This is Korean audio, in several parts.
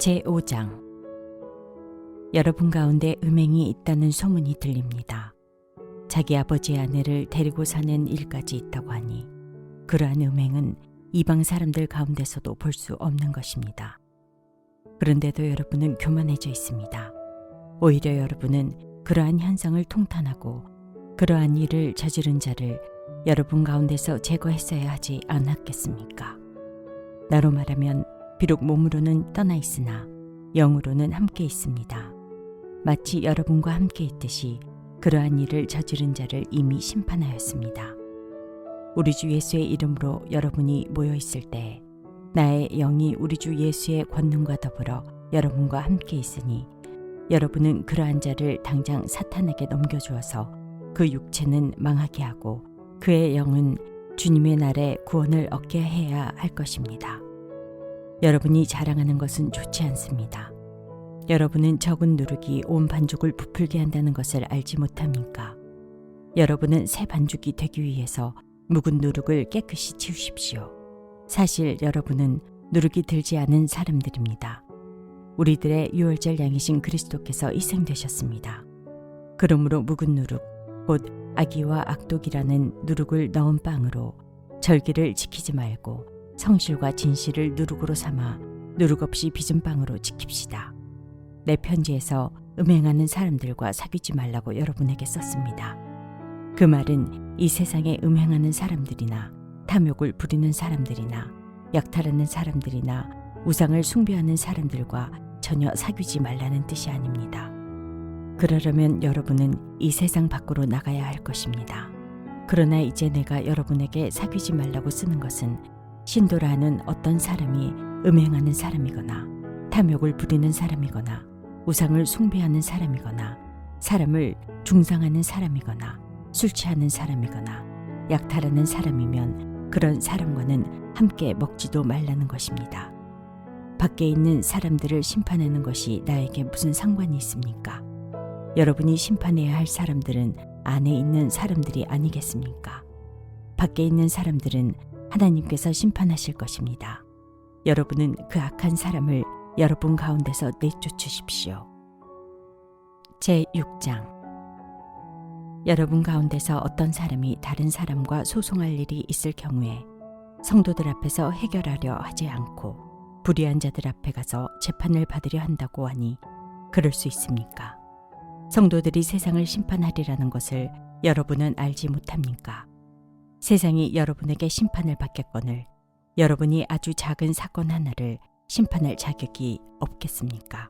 제5장. 여러분 가운데 음행이 있다는 소문이 들립니다. 자기 아버지의 아내를 데리고 사는 일까지 있다고 하니 그러한 음행은 이방 사람들 가운데서도 볼 수 없는 것입니다. 그런데도 여러분은 교만해져 있습니다. 오히려 여러분은 그러한 현상을 통탄하고 그러한 일을 저지른 자를 여러분 가운데서 제거했어야 하지 않았겠습니까? 나로 말하면 비록 몸으로는 떠나 있으나 영으로는 함께 있습니다. 마치 여러분과 함께 있듯이 그러한 일을 저지른 자를 이미 심판하였습니다. 우리 주 예수의 이름으로 여러분이 모여 있을 때 나의 영이 우리 주 예수의 권능과 더불어 여러분과 함께 있으니 여러분은 그러한 자를 당장 사탄에게 넘겨주어서 그 육체는 망하게 하고 그의 영은 주님의 날에 구원을 얻게 해야 할 것입니다. 여러분이 자랑하는 것은 좋지 않습니다. 여러분은 적은 누룩이 온 반죽을 부풀게 한다는 것을 알지 못합니까? 여러분은 새 반죽이 되기 위해서 묵은 누룩을 깨끗이 치우십시오. 사실 여러분은 누룩이 들지 않은 사람들입니다. 우리들의 유월절 양이신 그리스도께서 희생되셨습니다. 그러므로 묵은 누룩, 곧 악의와 악독이라는 누룩을 넣은 빵으로 절기를 지키지 말고 성실과 진실을 누룩으로 삼아 누룩 없이 빚은 빵으로 지킵시다. 내 편지에서 음행하는 사람들과 사귀지 말라고 여러분에게 썼습니다. 그 말은 이 세상에 음행하는 사람들이나 탐욕을 부리는 사람들이나 약탈하는 사람들이나 우상을 숭배하는 사람들과 전혀 사귀지 말라는 뜻이 아닙니다. 그러려면 여러분은 이 세상 밖으로 나가야 할 것입니다. 그러나 이제 내가 여러분에게 사귀지 말라고 쓰는 것은 신도라 하는 어떤 사람이 음행하는 사람이거나 탐욕을 부리는 사람이거나 우상을 숭배하는 사람이거나 사람을 중상하는 사람이거나 술 취하는 사람이거나 약탈하는 사람이면 그런 사람과는 함께 먹지도 말라는 것입니다. 밖에 있는 사람들을 심판하는 것이 나에게 무슨 상관이 있습니까? 여러분이 심판해야 할 사람들은 안에 있는 사람들이 아니겠습니까? 밖에 있는 사람들은 하나님께서 심판하실 것입니다. 여러분은 그 악한 사람을 여러분 가운데서 내쫓으십시오. 제6장. 여러분 가운데서 어떤 사람이 다른 사람과 소송할 일이 있을 경우에 성도들 앞에서 해결하려 하지 않고 불의한 자들 앞에 가서 재판을 받으려 한다고 하니 그럴 수 있습니까? 성도들이 세상을 심판하리라는 것을 여러분은 알지 못합니까? 세상이 여러분에게 심판을 받겠거늘 여러분이 아주 작은 사건 하나를 심판할 자격이 없겠습니까?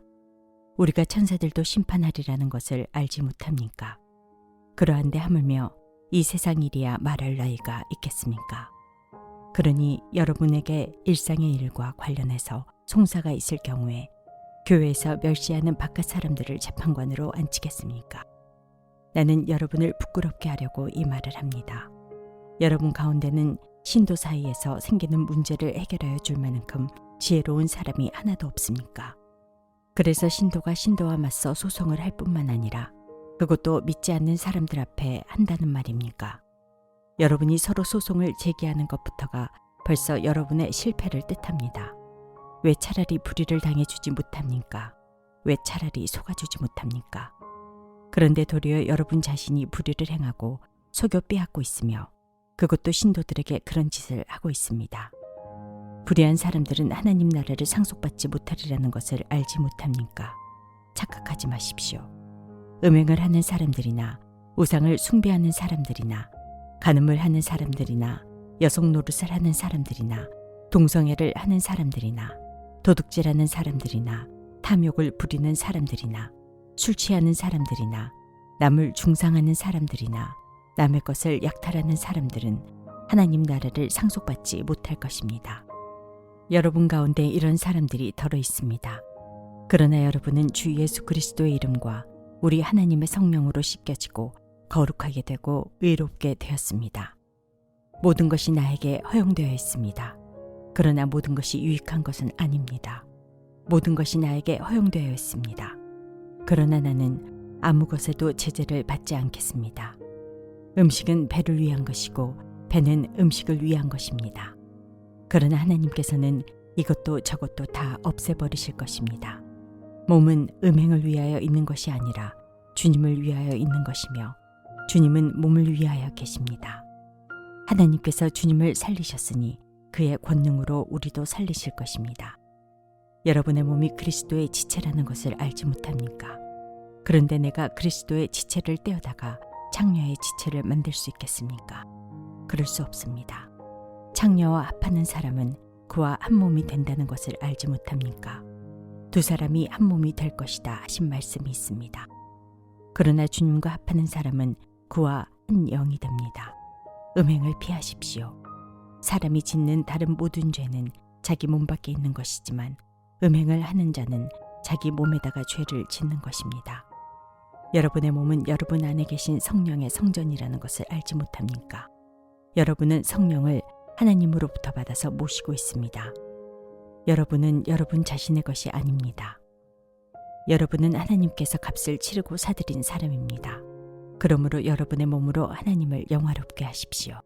우리가 천사들도 심판하리라는 것을 알지 못합니까? 그러한데 하물며 이 세상 일이야 말할 나이가 있겠습니까? 그러니 여러분에게 일상의 일과 관련해서 송사가 있을 경우에 교회에서 멸시하는 바깥 사람들을 재판관으로 앉히겠습니까? 나는 여러분을 부끄럽게 하려고 이 말을 합니다. 여러분 가운데는 신도 사이에서 생기는 문제를 해결하여 줄 만큼 지혜로운 사람이 하나도 없습니까? 그래서 신도가 신도와 맞서 소송을 할 뿐만 아니라 그것도 믿지 않는 사람들 앞에 한다는 말입니까? 여러분이 서로 소송을 제기하는 것부터가 벌써 여러분의 실패를 뜻합니다. 왜 차라리 불의를 당해주지 못합니까? 왜 차라리 속아주지 못합니까? 그런데 도리어 여러분 자신이 불의를 행하고 속여 빼앗고 있으며 그것도 신도들에게 그런 짓을 하고 있습니다. 불의한 사람들은 하나님 나라를 상속받지 못하리라는 것을 알지 못합니까? 착각하지 마십시오. 음행을 하는 사람들이나 우상을 숭배하는 사람들이나 간음을 하는 사람들이나 여성 노릇을 하는 사람들이나 동성애를 하는 사람들이나 도둑질하는 사람들이나 탐욕을 부리는 사람들이나 술 취하는 사람들이나 남을 중상하는 사람들이나 남의 것을 약탈하는 사람들은 하나님 나라를 상속받지 못할 것입니다. 여러분 가운데 이런 사람들이 덜어 있습니다. 그러나 여러분은 주 예수 그리스도의 이름과 우리 하나님의 성령으로 씻겨지고 거룩하게 되고 의롭게 되었습니다. 모든 것이 나에게 허용되어 있습니다. 그러나 모든 것이 유익한 것은 아닙니다. 모든 것이 나에게 허용되어 있습니다. 그러나 나는 아무 것에도 제재를 받지 않겠습니다. 음식은 배를 위한 것이고 배는 음식을 위한 것입니다. 그러나 하나님께서는 이것도 저것도 다 없애버리실 것입니다. 몸은 음행을 위하여 있는 것이 아니라 주님을 위하여 있는 것이며 주님은 몸을 위하여 계십니다. 하나님께서 주님을 살리셨으니 그의 권능으로 우리도 살리실 것입니다. 여러분의 몸이 그리스도의 지체라는 것을 알지 못합니까? 그런데 내가 그리스도의 지체를 떼어다가 창녀의 지체를 만들 수 있겠습니까? 그럴 수 없습니다. 창녀와 합하는 사람은 그와 한 몸이 된다는 것을 알지 못합니까? 두 사람이 한 몸이 될 것이다 하신 말씀이 있습니다. 그러나 주님과 합하는 사람은 그와 한 영이 됩니다. 음행을 피하십시오. 사람이 짓는 다른 모든 죄는 자기 몸 밖에 있는 것이지만 음행을 하는 자는 자기 몸에다가 죄를 짓는 것입니다. 여러분의 몸은 여러분 안에 계신 성령의 성전이라는 것을 알지 못합니까? 여러분은 성령을 하나님으로부터 받아서 모시고 있습니다. 여러분은 여러분 자신의 것이 아닙니다. 여러분은 하나님께서 값을 치르고 사들인 사람입니다. 그러므로 여러분의 몸으로 하나님을 영화롭게 하십시오.